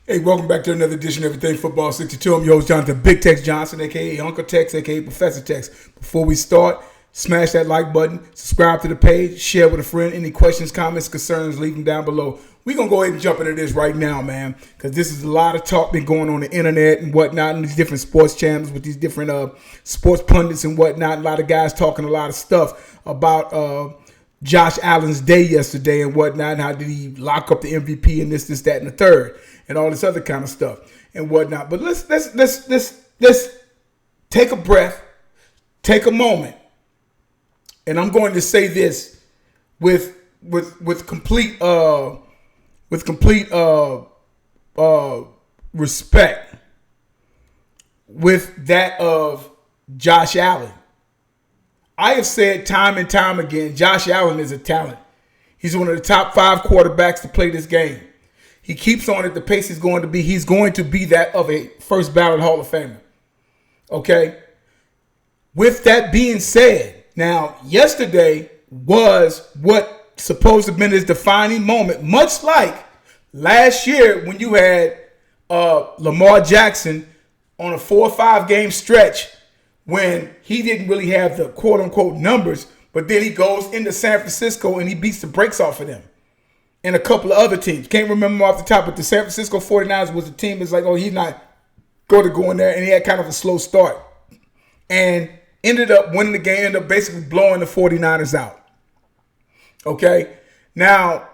Hey, welcome back to another edition of Everything Football 62. I'm your host, Jonathan Big Tex Johnson, a.k.a. Uncle Tex, a.k.a. Professor Tex. Before we start, smash that like button, subscribe to the page, share with a friend. Any questions, comments, concerns, leave them down below. We're going to go ahead and jump into this right now, man, because this is a lot of talk been going on the internet and whatnot, and these different sports channels with these different sports pundits and whatnot. A lot of guys talking a lot of stuff about Josh Allen's day yesterday and whatnot, and how did he lock up the MVP and this, that, and the third, and all this other kind of stuff and whatnot. But let's take a breath, take a moment, and I'm going to say this with complete respect, with that of Josh Allen. I have said time and time again, Josh Allen is a talent. He's one of the top 5 quarterbacks to play this game. He keeps on at the pace he's going to be. He's going to be that of a first ballot Hall of Famer. Okay? With that being said, now, yesterday was what supposed to have been his defining moment, much like last year when you had Lamar Jackson on a 4 or 5 game stretch when he didn't really have the quote-unquote numbers, but then he goes into San Francisco and he beats the brakes off of them and a couple of other teams. Can't remember off the top, but the San Francisco 49ers was the team that's like, oh, he's not going to go in there, and he had kind of a slow start and ended up winning the game, ended up basically blowing the 49ers out. Okay? Now,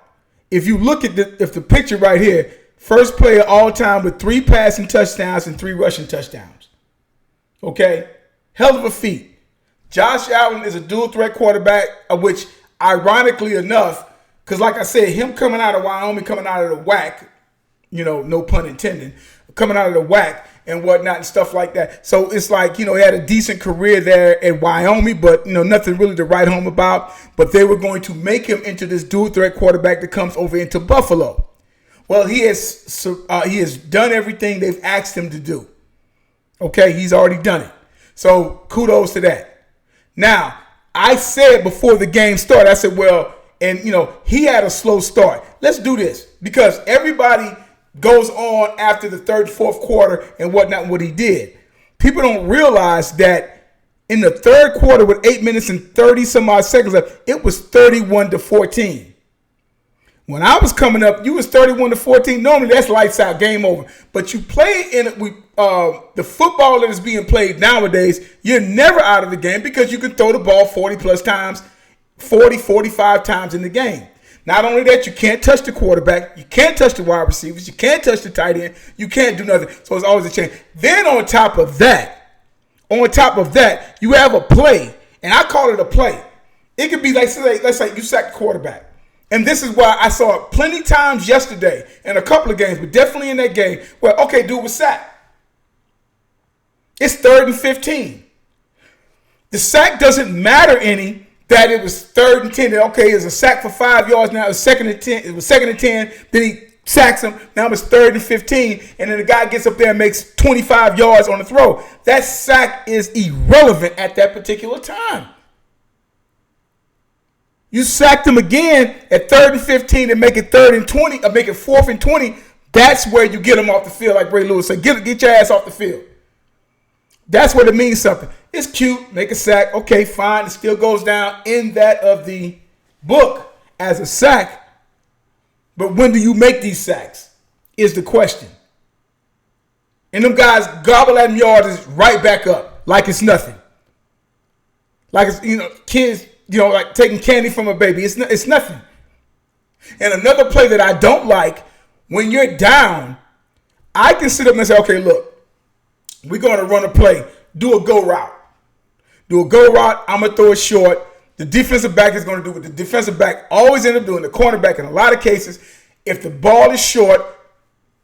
if you look at the picture right here, first player all time with 3 passing touchdowns and 3 rushing touchdowns. Okay? Hell of a feat. Josh Allen is a dual threat quarterback, which ironically enough, because like I said, him coming out of Wyoming, coming out of the whack, no pun intended, coming out of the whack and whatnot and stuff like that. So it's like, he had a decent career there at Wyoming, but, nothing really to write home about. But they were going to make him into this dual threat quarterback that comes over into Buffalo. Well, he has done everything they've asked him to do. Okay, he's already done it. So kudos to that. Now, I said before the game started, I said, well, and he had a slow start. Let's do this because everybody goes on after the third, fourth quarter and whatnot, what he did. People don't realize that in the third quarter with 8 minutes and 30 some odd seconds left, it was 31-14. When I was coming up, you was 31-14. Normally that's lights out, game over. But you play in the football that is being played nowadays, you're never out of the game because you can throw the ball 40 plus times, 40, 45 times in the game. Not only that, you can't touch the quarterback, you can't touch the wide receivers, you can't touch the tight end, you can't do nothing. So it's always a change. Then on top of that, you have a play, and I call it a play. It could be like, let's say you sack the quarterback. And this is why I saw it plenty times yesterday in a couple of games, but definitely in that game where, okay, dude was sacked. It's 3rd and 15. The sack doesn't matter any that it was 3rd and 10. Okay, it's a sack for 5 yards now. It was 2nd and 10. It was 2nd and 10. Then he sacks him. Now it's 3rd and 15. And then the guy gets up there and makes 25 yards on the throw. That sack is irrelevant at that particular time. You sacked him again at 3rd and 15 and make it 3rd and 20, or make it 4th and 20. That's where you get him off the field, like Ray Lewis said. Get your ass off the field. That's what it means something. It's cute, make a sack. Okay, fine. It still goes down in that of the book as a sack. But when do you make these sacks is the question. And them guys gobble at them yards right back up like it's nothing. Like it's, kids, like taking candy from a baby. It's nothing. And another play that I don't like, when you're down, I can sit up and say, okay, look, we're going to run a play. Do a go route. I'm going to throw it short. The defensive back is going to do what the defensive back always end up doing. The cornerback, in a lot of cases, if the ball is short,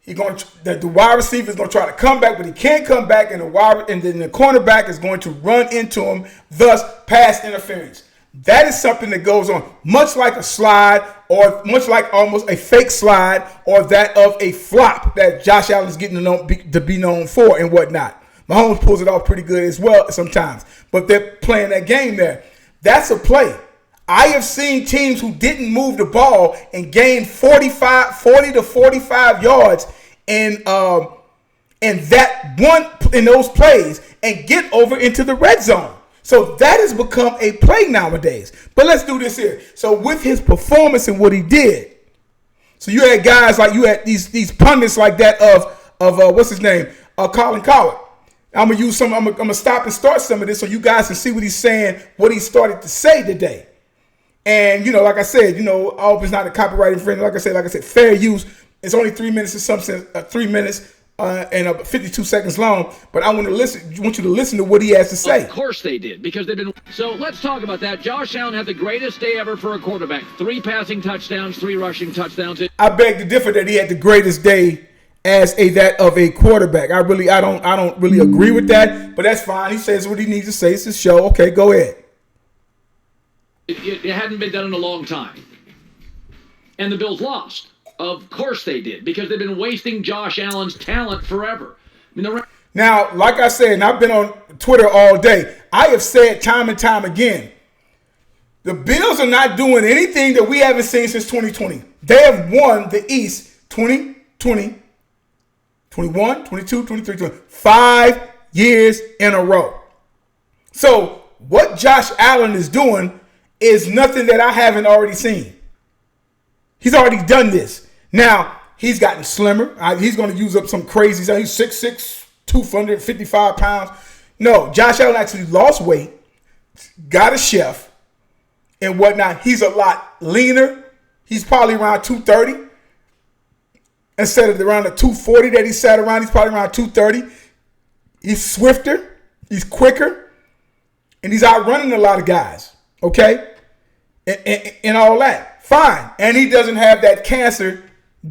the wide receiver is going to try to come back, but he can't come back, and then the cornerback is going to run into him, thus pass interference. That is something that goes on, much like a slide or much like almost a fake slide or that of a flop that Josh Allen is getting to be known for and whatnot. Mahomes pulls it off pretty good as well sometimes, but they're playing that game there. That's a play. I have seen teams who didn't move the ball and gained 40 to 45 yards in those plays and get over into the red zone. So that has become a play nowadays. But let's do this here. So with his performance and what he did, so you had guys like, you had these pundits like that of what's his name, Colin Cowherd. I'm gonna stop and start some of this so you guys can see what he's saying, what he started to say today. And like I said, I hope it's not a copyright infringement. Like I said, fair use. It's only 3 minutes or something, 3 minutes and 52 seconds long. But I want you to listen to what he has to say. Of course they did, because they've been. So let's talk about that. Josh Allen had the greatest day ever for a quarterback. 3 passing touchdowns, 3 rushing touchdowns. I beg to differ that he had the greatest day as that of a quarterback. I don't really agree with that, but that's fine. He says what he needs to say. It's his show. Okay, go ahead. It hadn't been done in a long time. And the Bills lost. Of course they did, because they've been wasting Josh Allen's talent forever. Now, like I said, and I've been on Twitter all day, I have said time and time again, the Bills are not doing anything that we haven't seen since 2020. They have won the East 2020, 21, 22, 23, 20, 5 years in a row. So what Josh Allen is doing is nothing that I haven't already seen. He's already done this. Now, he's gotten slimmer. He's going to use up some crazy stuff. He's 6'6", 255 pounds. No, Josh Allen actually lost weight, got a chef, and whatnot. He's a lot leaner. He's probably around 230. Instead of around the 240 that he sat around, he's probably around 230. He's swifter. He's quicker. And he's outrunning a lot of guys. Okay? And all that. Fine. And he doesn't have that cancer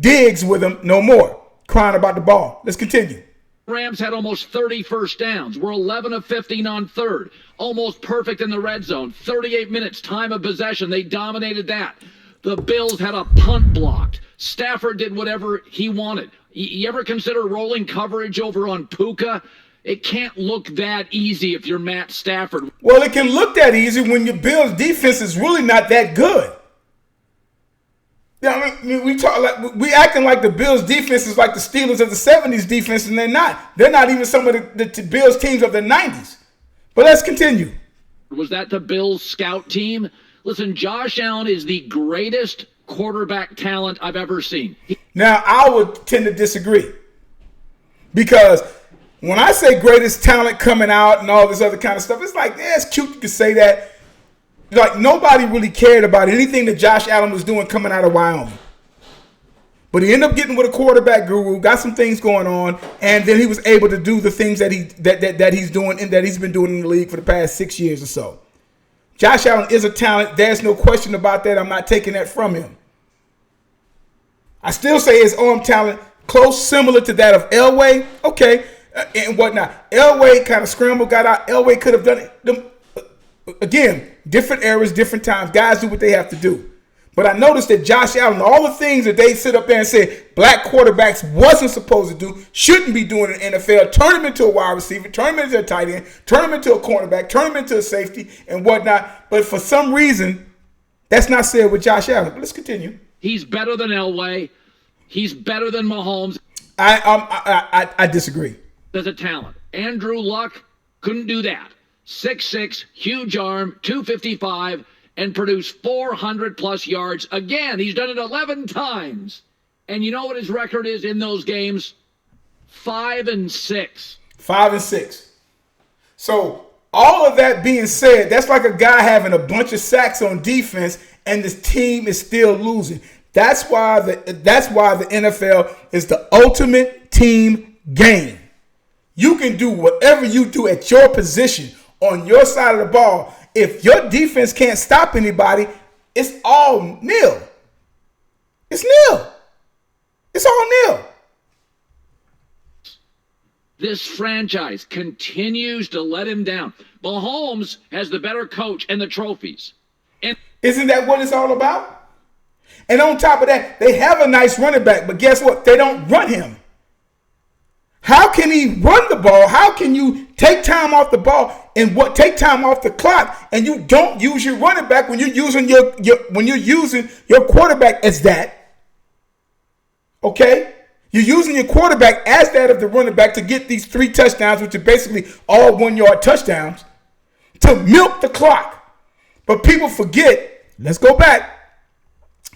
Diggs with him no more, crying about the ball. Let's continue. Rams had almost 30 first downs. We're 11 of 15 on third. Almost perfect in the red zone. 38 minutes, time of possession. They dominated that. The Bills had a punt blocked. Stafford did whatever he wanted. You ever consider rolling coverage over on Puka? It can't look that easy if you're Matt Stafford. Well, it can look that easy when your Bills defense is really not that good. Yeah, I mean, we acting like the Bills defense is like the Steelers of the 70s defense, and they're not. They're not even some of the Bills teams of the 90s. But let's continue. Was that the Bills scout team? Listen, Josh Allen is the greatest quarterback talent I've ever seen. Now, I would tend to disagree. Because when I say greatest talent coming out and all this other kind of stuff, it's like, yeah, it's cute you can say that. Like, nobody really cared about anything that Josh Allen was doing coming out of Wyoming. But he ended up getting with a quarterback guru, got some things going on, and then he was able to do the things that he's doing and that he's been doing in the league for the past 6 years or so. Josh Allen is a talent. There's no question about that. I'm not taking that from him. I still say his arm talent close, similar to that of Elway. Okay, and whatnot. Elway kind of scrambled, got out. Elway could have done it. Again, different eras, different times. Guys do what they have to do. But I noticed that Josh Allen, all the things that they sit up there and say black quarterbacks wasn't supposed to do, shouldn't be doing in the NFL, turn him into a wide receiver, turn him into a tight end, turn him into a cornerback, turn him into a safety and whatnot. But for some reason, that's not said with Josh Allen. But let's continue. He's better than Elway. He's better than Mahomes. I disagree. There's a talent. Andrew Luck couldn't do that. 6'6", huge arm, 255, and produced 400-plus yards. Again, he's done it 11 times. And you know what his record is in those games? 5-6. 5-6. So all of that being said, that's like a guy having a bunch of sacks on defense and this team is still losing. That's why the NFL is the ultimate team game. You can do whatever you do at your position on your side of the ball. If your defense can't stop anybody, it's all nil. It's nil. It's all nil. This franchise continues to let him down. Mahomes has the better coach and the trophies. And isn't that what it's all about? And on top of that, they have a nice running back, but guess what? They don't run him. How can he run the ball? How can you take time off the ball and take time off the clock and you don't use your running back when you're using your quarterback as that? Okay? You're using your quarterback as that of the running back to get these 3 touchdowns, which are basically all 1-yard touchdowns, to milk the clock. But people forget, let's go back.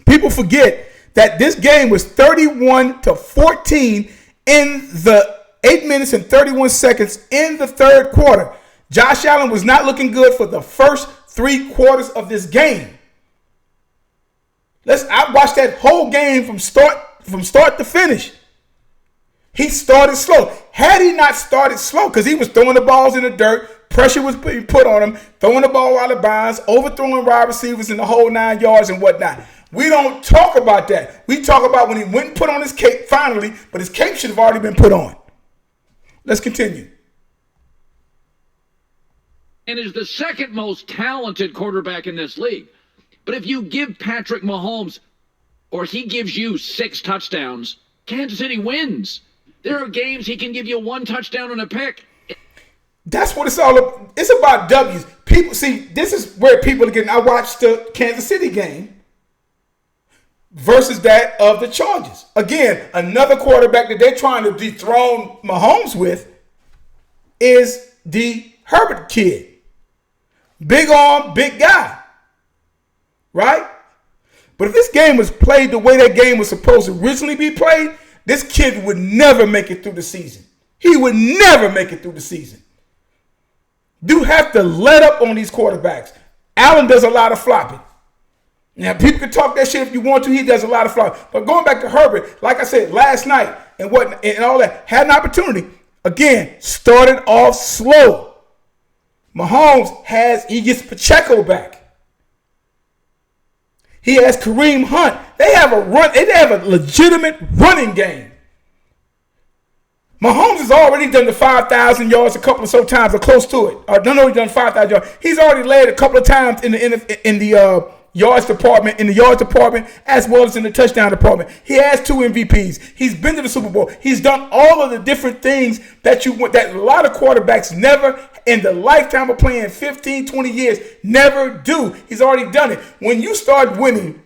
People forget that this game was 31-14 in the 8 minutes and 31 seconds in the third quarter. Josh Allen was not looking good for the first 3 quarters of this game. I watched that whole game from start to finish. He started slow. Had he not started slow, because he was throwing the balls in the dirt, pressure was being put on him, throwing the ball out of bounds, overthrowing wide receivers in the whole 9 yards and whatnot. We don't talk about that. We talk about when he went and put on his cape finally, but his cape should have already been put on. Let's continue. And is the second most talented quarterback in this league. But if you give Patrick Mahomes, or he gives you 6 touchdowns, Kansas City wins. There are games he can give you 1 touchdown and a pick. That's what it's all about. It's about W's. People see, this is where people are getting. I watched the Kansas City game versus that of the Chargers. Again, another quarterback that they're trying to dethrone Mahomes with is the Herbert kid. Big arm, big guy. Right? But if this game was played the way that game was supposed to originally be played, this kid would never make it through the season. He would never make it through the season. You have to let up on these quarterbacks. Allen does a lot of flopping. Now, people can talk that shit if you want to. He does a lot of flopping. But going back to Herbert, like I said, last night and all that, had an opportunity. Again, started off slow. Mahomes he gets Pacheco back. He has Kareem Hunt. They have a legitimate running game. Mahomes has already done the 5,000 yards a couple of times or close to it. He's done 5,000 yards. He's already led a couple of times in the yards department, as well as in the touchdown department. He has 2 MVPs. He's been to the Super Bowl. He's done all of the different things that a lot of quarterbacks never, in the lifetime of playing 15, 20 years, never do. He's already done it. When you start winning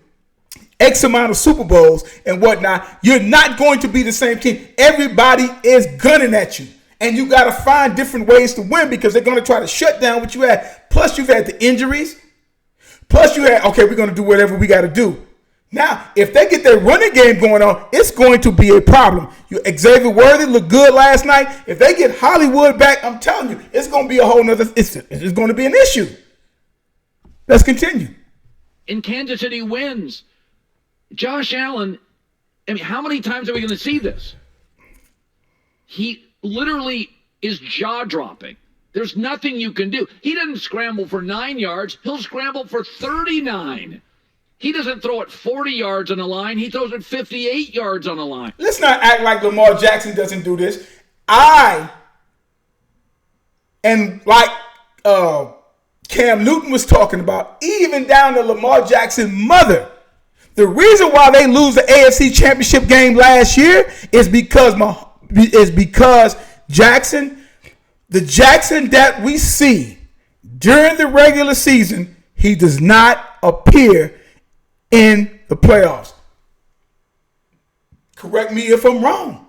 X amount of Super Bowls and whatnot, you're not going to be the same team. Everybody is gunning at you. And you got to find different ways to win because they're going to try to shut down what you had. Plus, you've had the injuries. Plus, you had, okay, we're going to do whatever we got to do. Now, if they get their running game going on, it's going to be a problem. Xavier Worthy looked good last night. If they get Hollywood back, I'm telling you, it's going to be a whole nother, it's going to be an issue. Let's continue. And Kansas City wins. Josh Allen, I mean, how many times are we going to see this? He literally is jaw-dropping. There's nothing you can do. He doesn't scramble for 9 yards. He'll scramble for 39. He doesn't throw it 40 yards on the line. He throws it 58 yards on the line. Let's not act like Lamar Jackson doesn't do this. And like Cam Newton was talking about, even down to Lamar Jackson's mother, the reason why they lose the AFC Championship game last year is because Jackson, the Jackson that we see during the regular season, he does not appear in the playoffs. Correct me if I'm wrong,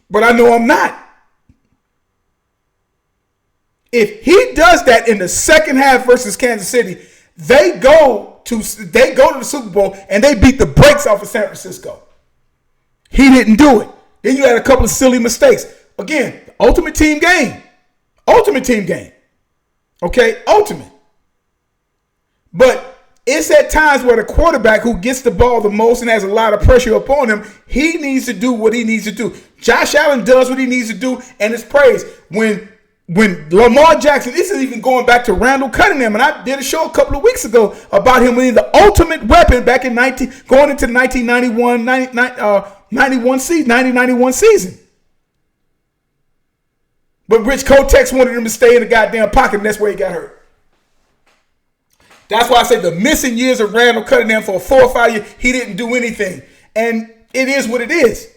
but I know I'm not. If he does that in the second half versus Kansas City, they go to the Super Bowl and they beat the brakes off of San Francisco. He didn't do it. Then you had a couple of silly mistakes. Again, ultimate team game. Okay, ultimate. But it's at times where the quarterback who gets the ball the most and has a lot of pressure upon him, he needs to do what he needs to do. Josh Allen does what he needs to do, and it's praised. When Lamar Jackson, this is even going back to Randall Cunningham, and I did a show a couple of weeks ago about him being the ultimate weapon back in going into the 1990-91 season. But Rich Kotex wanted him to stay in the goddamn pocket, and that's where he got hurt. That's why I say the missing years of Randall Cunningham for 4 or 5 years, he didn't do anything. And it is what it is.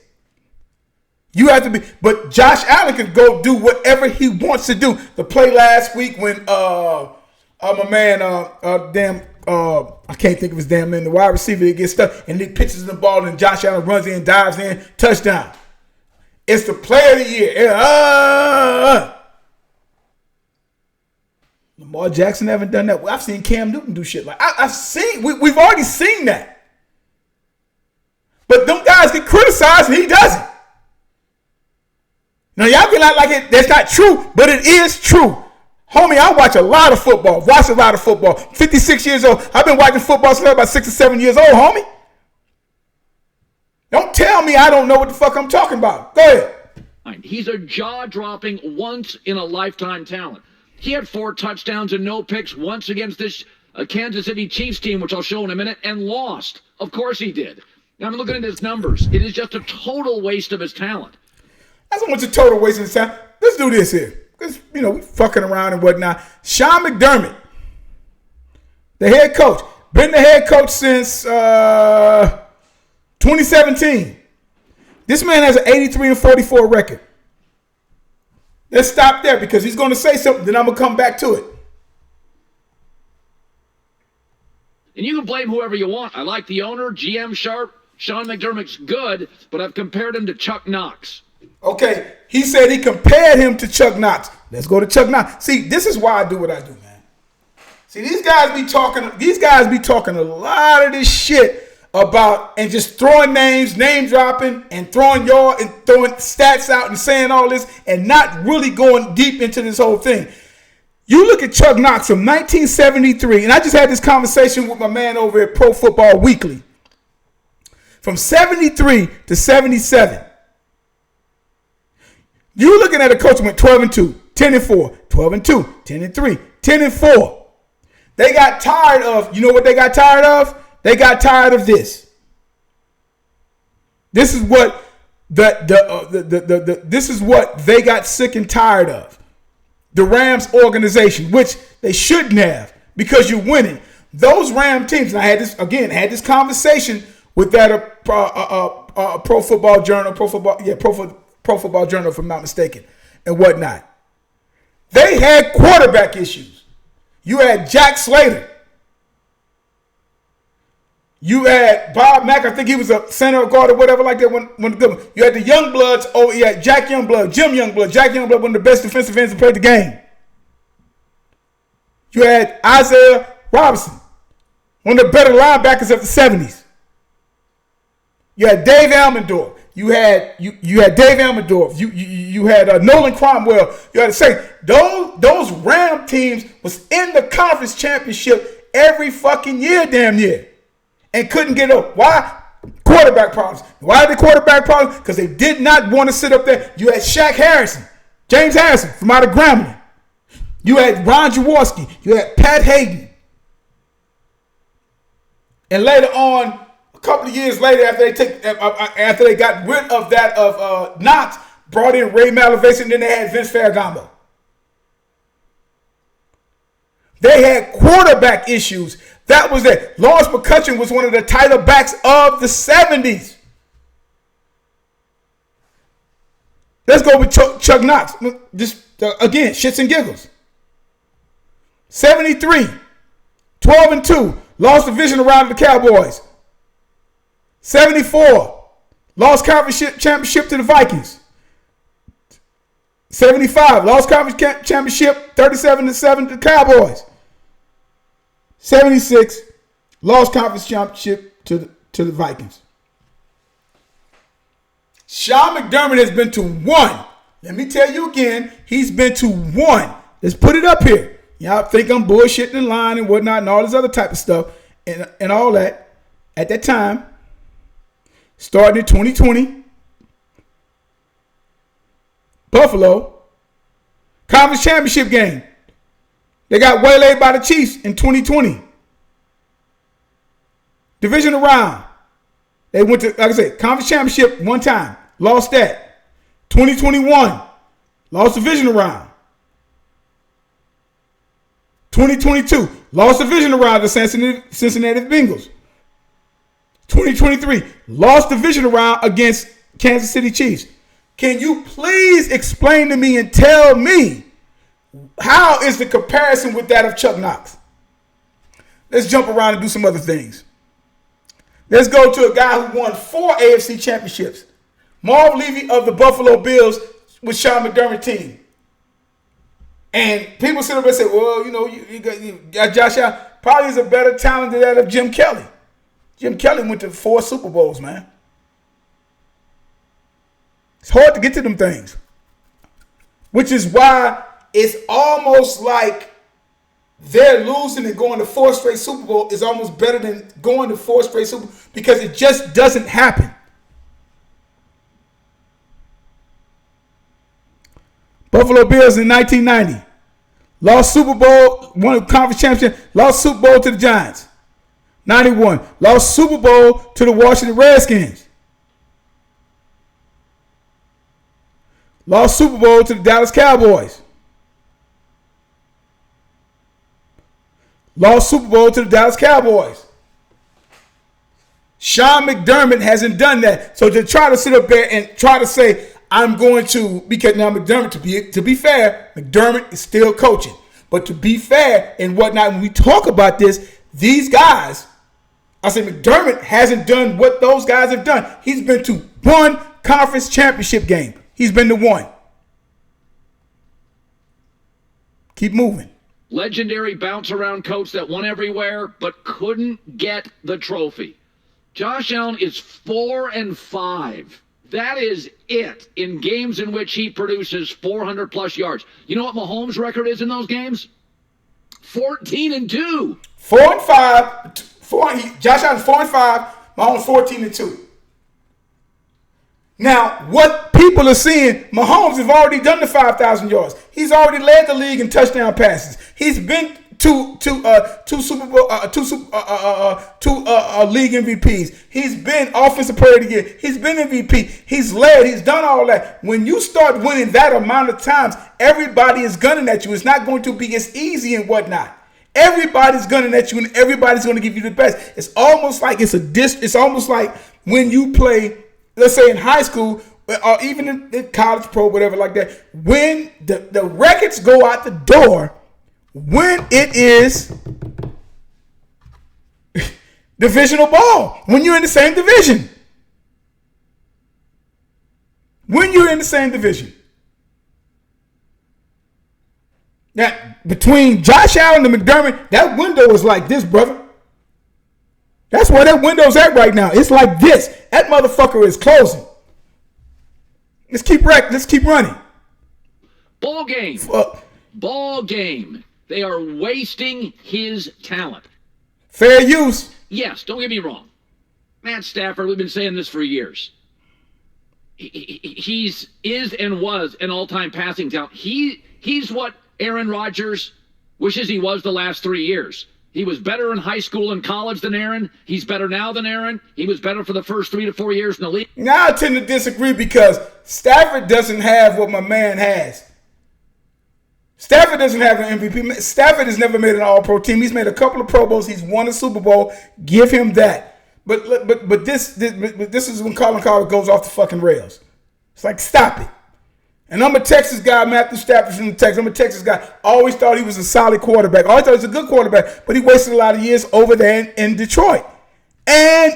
You have to be, but Josh Allen can go do whatever he wants to do. The play last week when my man, I can't think of his damn name. The wide receiver that gets stuck and he pitches the ball and Josh Allen runs in, dives in, touchdown. It's the player of the year. Lamar Jackson haven't done that. I've seen Cam Newton do shit like we've already seen that. But them guys get criticized and he doesn't. Now y'all can act like it. That's not true, but it is true. Homie, I watch a lot of football. 56 years old. I've been watching football since I was about 6 or 7 years old, homie. Don't tell me I don't know what the fuck I'm talking about. Go ahead. He's a jaw-dropping, once-in-a-lifetime talent. He had 4 touchdowns and no picks once against this Kansas City Chiefs team, which I'll show in a minute, and lost. Of course he did. Now I'm looking at his numbers. It is just a total waste of his talent. That's a bunch of total waste of his talent. Let's do this here. Because, we fucking around and whatnot. Sean McDermott, the head coach, been the head coach since 2017. This man has an 83-44 record. Let's stop there because he's going to say something, then I'm going to come back to it. And you can blame whoever you want. I like the owner, GM Sharp. Sean McDermott's good, but I've compared him to Chuck Knox. Okay, he said he compared him to Chuck Knox. Let's go to Chuck Knox. See, this is why I do what I do, man. See, these guys be talking a lot of this shit about and just throwing names, name dropping, and throwing stats out and saying all this and not really going deep into this whole thing. You look at Chuck Knox from 1973, and I just had this conversation with my man over at Pro Football Weekly. From 73 to 77. You're looking at a coach who went 12-2, 10-4, 12-2, 10-3, 10-4. They got tired of, you know what they got tired of? They got tired of this. This is what this is what they got sick and tired of. The Rams organization, which they shouldn't have because you're winning. Those Ram teams, and I had this conversation with that Pro Football Journal, Pro Football Journal, if I'm not mistaken, and whatnot. They had quarterback issues. You had Jack Slater. You had Bob Mack. I think he was a center or guard or whatever like that. You had the Youngbloods. Oh, you had Jack Youngblood, Jim Youngblood. Jack Youngblood, one of the best defensive ends that played the game. You had Isaiah Robinson, one of the better linebackers of the 70s. You had Dave Almendorf. You had Dave Almendorf. You had Nolan Cromwell. You had to say those Ram teams was in the conference championship every fucking year, damn near, and couldn't get up. Why? Quarterback problems. Why the quarterback problems? Because they did not want to sit up there. You had Shaq Harrison, James Harrison from out of Grambling. You had Ron Jaworski. You had Pat Hayden. And later on, a couple of years later, after they got rid of that of Knox, brought in Ray Malavasi, and then they had Vince Ferragamo. They had quarterback issues. That was it. Lawrence McCutcheon was one of the tighter backs of the 70s. Let's go with Chuck Knox. Just again, shits and giggles. 73, 12-2, lost division round to the Cowboys. 74, lost conference championship to the Vikings. 75, lost conference championship 37-7 to the Cowboys. 76, lost conference championship to the Vikings. Sean McDermott has been to one. Let me tell you again, he's been to one. Let's put it up here. Y'all think I'm bullshitting in line and whatnot and all this other type of stuff and all that. At that time, starting in 2020, Buffalo, conference championship game. They got waylaid by the Chiefs in 2020. Divisional round. They went to, like I said, conference championship one time. Lost that. 2021. Lost divisional round. 2022. Lost divisional round to Cincinnati Bengals. 2023. Lost divisional round against Kansas City Chiefs. Can you please explain to me and tell me how is the comparison with that of Chuck Knox? Let's jump around and do some other things. Let's go to a guy who won 4 AFC championships. Marv Levy of the Buffalo Bills with Sean McDermott team. And people sit up and say, well, you got Josh Allen. Probably is a better talent than that of Jim Kelly. Jim Kelly went to 4 Super Bowls, man. It's hard to get to them things. Which is why it's almost like they're losing and going to 4 straight Super Bowl is almost better than going to 4 straight Super Bowl because it just doesn't happen. Buffalo Bills in 1990. Lost Super Bowl, won a conference championship, lost Super Bowl to the Giants. 91. Lost Super Bowl to the Washington Redskins. Lost Super Bowl to the Dallas Cowboys. Lost Super Bowl to the Dallas Cowboys. Sean McDermott hasn't done that. So to try to sit up there and try to say, I'm going to, because now McDermott, to be fair, McDermott is still coaching. But to be fair and whatnot, when we talk about this, these guys, I say McDermott hasn't done what those guys have done. He's been to 1 conference championship game. He's been to 1. Keep moving. Legendary bounce-around coach that won everywhere but couldn't get the trophy. Josh Allen is 4-5. That is it in games in which he produces 400-plus yards. You know what Mahomes' record is in those games? 14-2. 4-5. Josh Allen's 4-5. Mahomes 14-2. Now, what people are seeing, Mahomes has already done the 5,000 yards. He's already led the league in touchdown passes. He's been two Super Bowl, two league MVPs. He's been offensive player of the year. He's been MVP. He's led. He's done all that. When you start winning that amount of times, everybody is gunning at you. It's not going to be as easy and whatnot. Everybody's gunning at you, and everybody's going to give you the best. It's almost like it's almost like when you play, let's say in high school or even in college, pro, whatever like that. When the records go out the door, when it is divisional ball, when you're in the same division. When you're in the same division. Now, between Josh Allen and McDermott, that window is like this, brother. That's where that window's at right now. It's like this. That motherfucker is closing. Let's keep running. Ball game. Ball game. They are wasting his talent. Fair use. Yes, don't get me wrong. Matt Stafford, we've been saying this for years. He's and was an all-time passing talent. He's what Aaron Rodgers wishes he was the last 3 years. He was better in high school and college than Aaron. He's better now than Aaron. He was better for the first 3 to 4 years in the league. Now I tend to disagree because Stafford doesn't have what my man has. Stafford doesn't have an MVP. Stafford has never made an All-Pro team. He's made a couple of Pro Bowls. He's won a Super Bowl. Give him that. But this is when Colin Cowherd goes off the fucking rails. It's like, stop it. And I'm a Texas guy. Matthew Stafford's from Texas. I'm a Texas guy. Always thought he was a solid quarterback. Always thought he was a good quarterback. But he wasted a lot of years over there in Detroit. And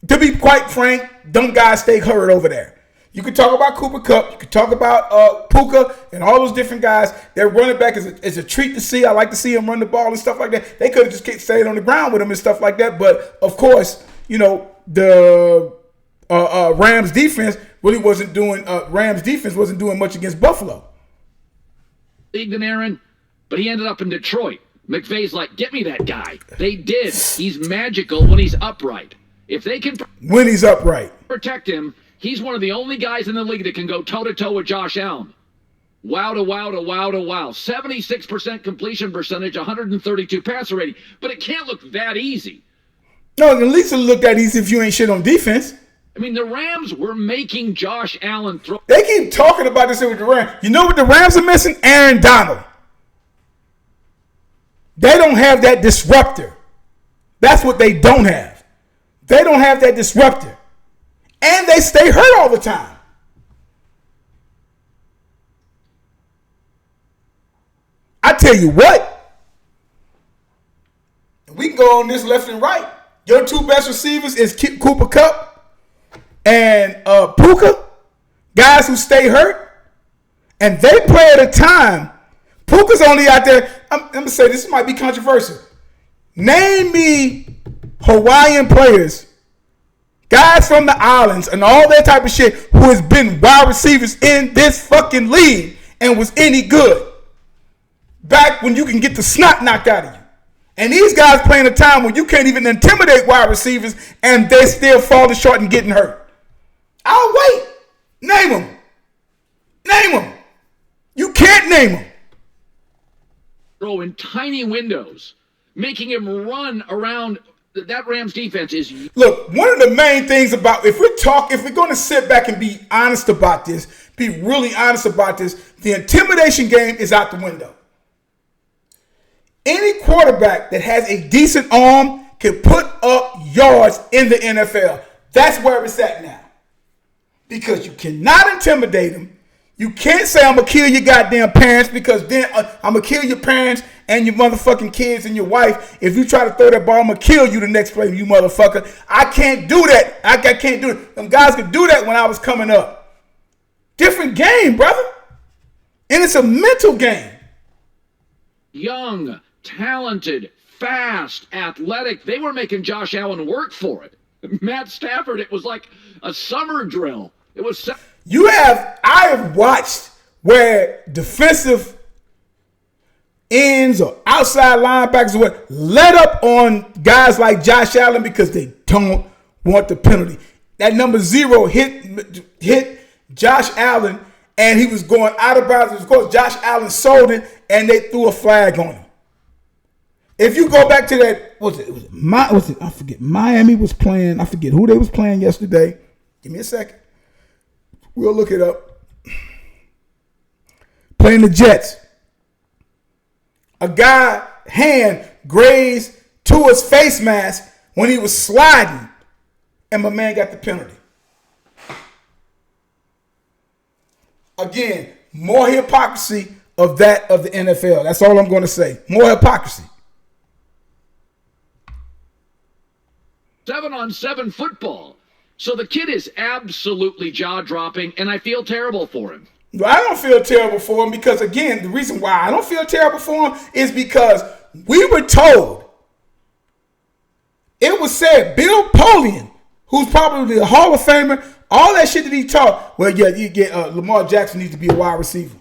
to be quite frank, them guys stay hurt over there. You could talk about Cooper Kupp. You could talk about Puka and all those different guys. Their running back is a treat to see. I like to see him run the ball and stuff like that. They could have just stayed on the ground with him and stuff like that. But, of course, the Rams defense really wasn't doing much against Buffalo. League than Aaron, but he ended up in Detroit. McVay's like, get me that guy. They did. He's magical when he's upright. If they can protect him, he's one of the only guys in the league that can go toe-to-toe with Josh Allen. Wow to wow to wow to wow. 76% completion percentage, 132 passer rating. But it can't look that easy. No, at least it'll look that easy if you ain't shit on defense. I mean, the Rams were making Josh Allen throw. They keep talking about this with the Rams. You know what the Rams are missing? Aaron Donald. They don't have that disruptor. That's what they don't have. They don't have that disruptor. And they stay hurt all the time. I tell you what. we can go on this left and right. Your two best receivers is Cooper Kupp and Puka, guys who stay hurt, and they play at a time. Puka's only out there. I'm gonna say this might be controversial. Name me Hawaiian players, guys from the islands and all that type of shit, who has been wide receivers in this fucking league and was any good back when you can get the snot knocked out of you. And these guys playing a time when you can't even intimidate wide receivers and they're still falling short and getting hurt. I'll wait. Name them. Name them. You can't name them. Throw in tiny windows, making him run around. That Rams defense is. Look, one of the main things about, if we're going to sit back and be honest about this, be really honest about this, the intimidation game is out the window. Any quarterback that has a decent arm can put up yards in the NFL. That's where it's at now. Because you cannot intimidate them. You can't say, I'm going to kill your goddamn parents, because then I'm going to kill your parents and your motherfucking kids and your wife. If you try to throw that ball, I'm going to kill you the next play, you motherfucker. I can't do that. I can't do it. Them guys could do that when I was coming up. Different game, brother. And it's a mental game. Young, talented, fast, athletic. They were making Josh Allen work for it. Matt Stafford, it was like a summer drill. It was. I have watched where defensive ends or outside linebackers would let up on guys like Josh Allen because they don't want the penalty. That number 0 hit Josh Allen, and he was going out of bounds. Of course, Josh Allen sold it, and they threw a flag on him. If you go back to that, I forget. Miami was playing. I forget who they was playing yesterday. Give me a second. We'll look it up. Playing the Jets. A guy hand grazed Tua's face mask when he was sliding, and my man got the penalty. Again, more hypocrisy of the NFL. That's all I'm going to say. More hypocrisy. 7-on-7 football. So the kid is absolutely jaw-dropping, and I feel terrible for him. I don't feel terrible for him because, again, the reason why I don't feel terrible for him is because we were told, it was said, Bill Polian, who's probably the Hall of Famer, all that shit that he taught, well, yeah, you get Lamar Jackson needs to be a wide receiver.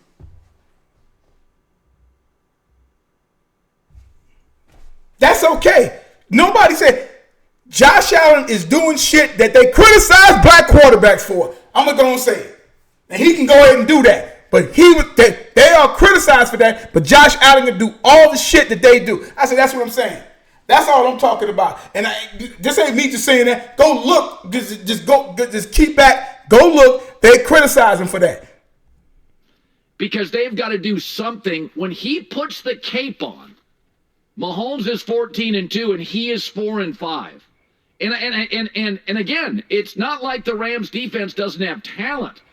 That's okay. Nobody said Josh Allen is doing shit that they criticize black quarterbacks for. I'm going to go and say it. And he can go ahead and do that. But they are criticized for that. But Josh Allen can do all the shit that they do. I said, that's what I'm saying. That's all I'm talking about. And this ain't me just saying that. Go look. Just keep back. Go look. They criticize him for that. Because they've got to do something. When he puts the cape on, Mahomes is 14-2 and he is 4-5. And again, it's not like the Rams defense doesn't have talent.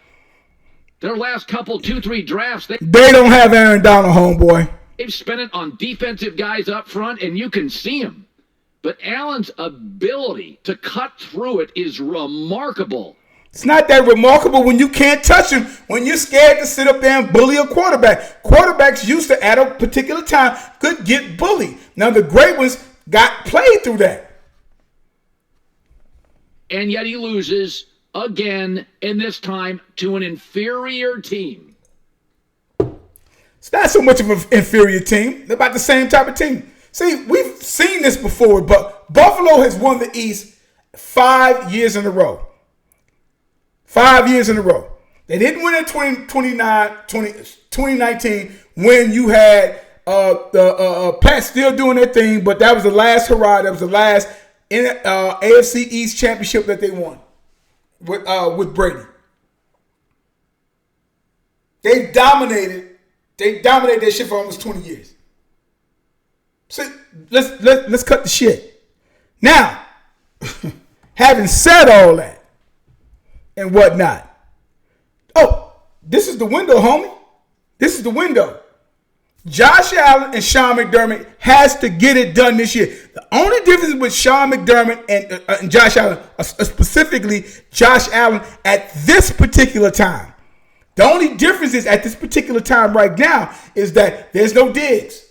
Their last couple, 2-3 drafts, they don't have Aaron Donald, homeboy. They've spent it on defensive guys up front, and you can see them. But Allen's ability to cut through it is remarkable. It's not that remarkable when you can't touch him, when you're scared to sit up there and bully a quarterback. Quarterbacks used to, at a particular time, could get bullied. Now, the great ones got played through that. And yet he loses again, and this time to an inferior team. It's not so much of an inferior team. They're about the same type of team. See, we've seen this before, but Buffalo has won the East 5 years in a row. 5 years in a row. They didn't win in 2019 when you had the Pats still doing their thing, but that was the last hurrah. That was the last AFC East championship that they won with Brady. They dominated that shit for almost 20 years. So let's cut the shit. Now, having said all that and whatnot, oh, this is the window, homie. This is the window. Josh Allen and Sean McDermott has to get it done this year. The only difference with Sean McDermott and Josh Allen, specifically Josh Allen at this particular time, the only difference is at this particular time right now is that there's no digs.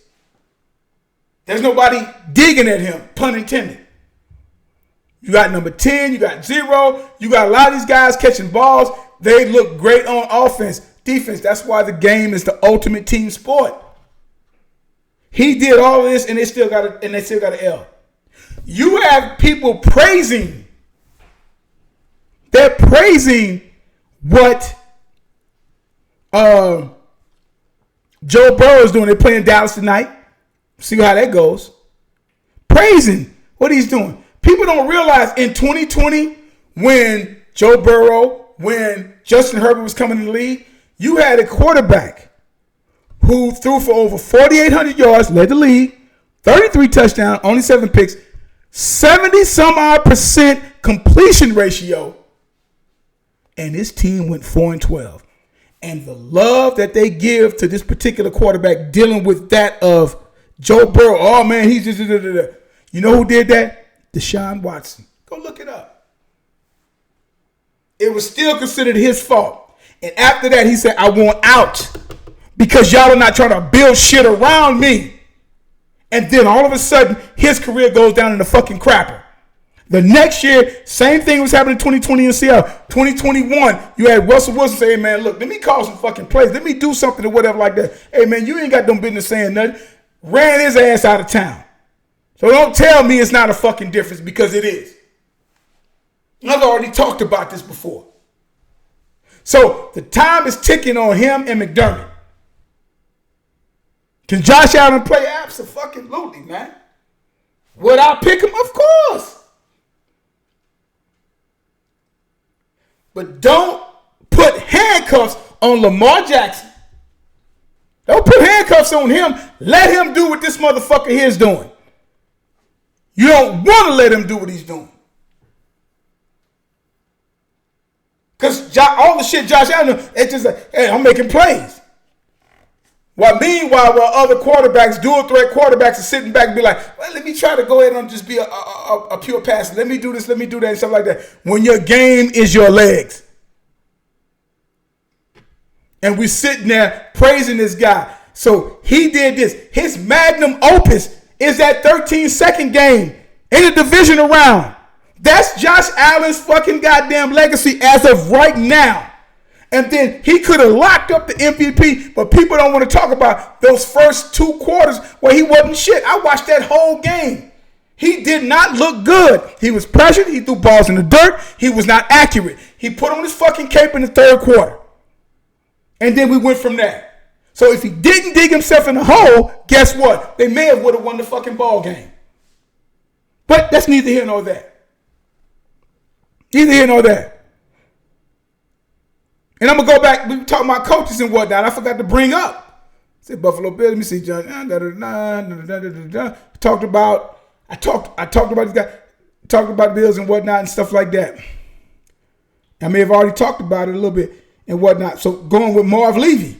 There's nobody digging at him, pun intended. You got number 10, you got 0, you got a lot of these guys catching balls. They look great on offense, defense. That's why the game is the ultimate team sport. He did all of this, and they still got an L. You have people praising. They're praising what Joe Burrow is doing. They're playing Dallas tonight. See how that goes. Praising what he's doing. People don't realize in 2020, when Joe Burrow, when Justin Herbert was coming in the league, you had a quarterback who threw for over 4,800 yards, led the league, 33 touchdowns, only 7 picks, 70-some-odd% completion ratio, and this team went 4-12. And the love that they give to this particular quarterback dealing with that of Joe Burrow, oh man, he's just, you know who did that? Deshaun Watson. Go look it up. It was still considered his fault. And after that, he said, I want out because y'all are not trying to build shit around me. And then all of a sudden, his career goes down in the fucking crapper. The next year, same thing was happening in 2020 in Seattle. 2021, you had Russell Wilson say, hey, man, look, let me call some fucking plays. Let me do something or whatever like that. Hey, man, you ain't got no business saying nothing. Ran his ass out of town. So don't tell me it's not a fucking difference, because it is. I've already talked about this before. So the time is ticking on him and McDermott. Can Josh Allen play? Absolutely, man. Would I pick him? Of course. But don't put handcuffs on Lamar Jackson. Don't put handcuffs on him. Let him do what this motherfucker here is doing. You don't want to let him do what he's doing. Because all the shit Josh Allen, it's just like, hey, I'm making plays. Meanwhile, other quarterbacks, dual threat quarterbacks, are sitting back and be like, well, let me try to go ahead and just be a pure passer. Let me do this, let me do that, and stuff like that. When your game is your legs. And we're sitting there praising this guy. So he did this. His magnum opus is that 13-second game in the divisional round. That's Josh Allen's fucking goddamn legacy as of right now. And then he could have locked up the MVP, but people don't want to talk about those first 2 quarters where he wasn't shit. I watched that whole game. He did not look good. He was pressured. He threw balls in the dirt. He was not accurate. He put on his fucking cape in the 3rd quarter. And then we went from there. So if he didn't dig himself in the hole, guess what? They may have would have won the fucking ball game. But that's neither here nor there. Neither here nor there. And I'm going to go back. We were talking about coaches and whatnot. I forgot to bring up. I said Buffalo Bills. Let me see, John. Talked about this guy. Talked about Bills and whatnot and stuff like that. I may have already talked about it a little bit and whatnot. So going with Marv Levy.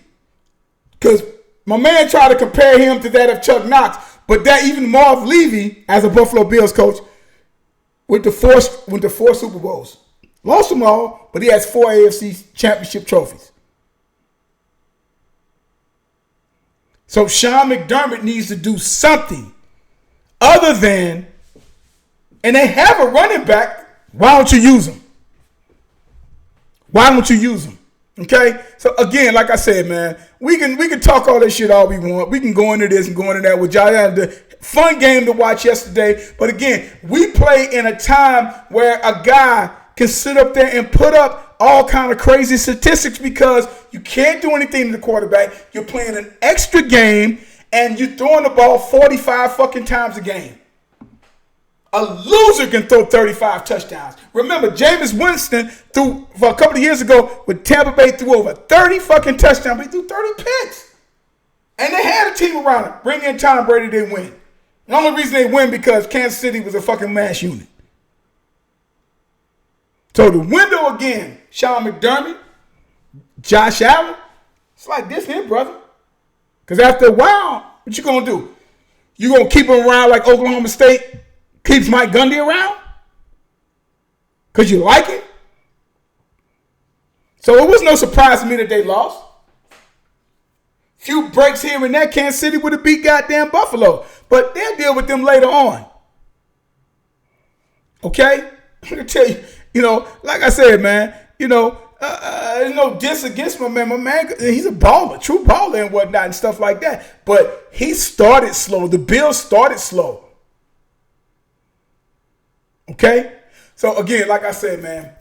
Because my man tried to compare him to that of Chuck Knox. But that even Marv Levy, as a Buffalo Bills coach, went to 4 Super Bowls. Lost them all, but he has 4 AFC championship trophies. So Sean McDermott needs to do something other than, and they have a running back, why don't you use him? Why don't you use him? Okay? So again, like I said, man, we can talk all this shit all we want. We can go into this and go into that with y'all. The fun game to watch yesterday. But again, we play in a time where a guy can sit up there and put up all kind of crazy statistics because you can't do anything to the quarterback. You're playing an extra game and you're throwing the ball 45 fucking times a game. A loser can throw 35 touchdowns. Remember, Jameis Winston threw for a couple of years ago with Tampa Bay, threw over 30 fucking touchdowns. But he threw 30 picks. And they had a team around him. Bring in Tom Brady, they win. The only reason they win because Kansas City was a fucking mass unit. So the window again, Sean McDermott, Josh Allen, it's like this here, brother. Because after a while, what you going to do? You going to keep him around like Oklahoma State keeps Mike Gundy around? Because you like it? So it was no surprise to me that they lost. Few breaks here and there, Kansas City would have beat goddamn Buffalo. But they'll deal with them later on. Okay? I'm going to tell you, like I said, man, there's no diss against my man. My man, he's a baller, true baller and whatnot and stuff like that. But he started slow. The Bills started slow. Okay? So, again, like I said, man,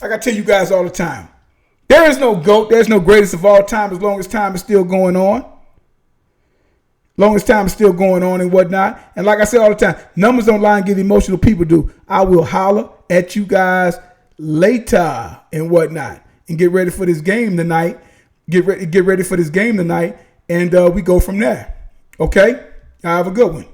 like I tell you guys all the time, there is no GOAT. There's no greatest of all time as long as time is still going on. Long as time is still going on and whatnot. And like I say all the time, numbers don't lie and get emotional, people do. I will holler at you guys later and whatnot. And get ready for this game tonight. Get ready for this game tonight. And we go from there. Okay? Have a good one.